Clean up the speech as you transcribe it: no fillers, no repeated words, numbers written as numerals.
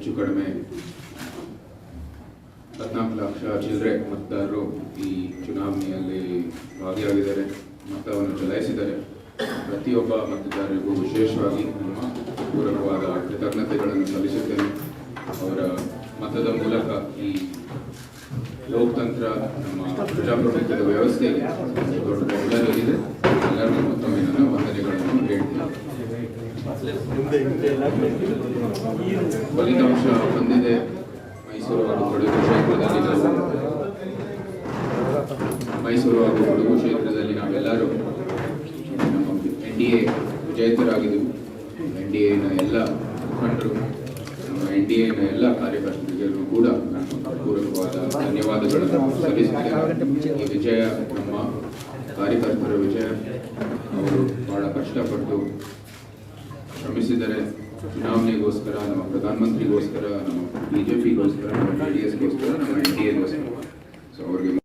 ಹೆಚ್ಚು ಕಡಿಮೆ 14 ಲಕ್ಷ ಚಿಲ್ಲರೆ ಮತದಾರರು ಈ ಚುನಾವಣೆಯಲ್ಲಿ ಭಾಗಿಯಾಗಿದ್ದಾರೆ, ಮತವನ್ನು ಚಲಾಯಿಸಿದ್ದಾರೆ. ಪ್ರತಿಯೊಬ್ಬ ಮತದಾರರಿಗೂ ವಿಶೇಷವಾಗಿ ನಮ್ಮ ಪೂರಕವಾದ ಕೃತಜ್ಞತೆಗಳನ್ನು ಸಲ್ಲಿಸುತ್ತೇನೆ. ಅವರ ಮತದ ಮೂಲಕ ಈ ಲೋಕತಂತ್ರ, ನಮ್ಮ ಪ್ರಜಾಪ್ರಭುತ್ವದ ವ್ಯವಸ್ಥೆಗೆ ದೊಡ್ಡ ಬೆಂಬಲವಿದೆ. ಎಲ್ಲರಿಗೂ ಮತ್ತೊಮ್ಮೆ ನನ್ನ ವಂದನೆಗಳನ್ನು ಹೇಳ್ತೀನಿ. ಫಲಿತಾಂಶ ಬಂದಿದೆ. ಮೈಸೂರು ಹಾಗೂ ಕೊಡಗು ಕ್ಷೇತ್ರದಲ್ಲಿ ನಾವೆಲ್ಲರೂ ನಮ್ಮ NDA ವಿಜೇತರಾಗಿದ್ದೆವು. NDAನ ಎಲ್ಲ ಮುಖಂಡರು, ನಮ್ಮ NDAನ ಎಲ್ಲ ಕಾರ್ಯಕರ್ತರಿಗೂ ಕೂಡ ನಾನು ಪೂರಕವಾದ ಧನ್ಯವಾದಗಳನ್ನು ಸಲ್ಲಿಸುತ್ತೇನೆ. ಈ ವಿಜಯ ನಮ್ಮ ಕಾರ್ಯಕರ್ತರ ವಿಜಯ. ಅವರು ಬಹಳ ಕಷ್ಟಪಟ್ಟು ಶ್ರಮಿಸಿದ್ದಾರೆ. ಚುನಾವಣೆಗೋಸ್ಕರ, ನಮ್ಮ ಪ್ರಧಾನಮಂತ್ರಿಗೋಸ್ಕರ, ನಮ್ಮ BJPಗೋಸ್ಕರ, ನಮ್ಮ JDSಗೋಸ್ಕರ, ನಮ್ಮ NDAಗೋಸ್ಕರ. ಸೊ ಅವರಿಗೆ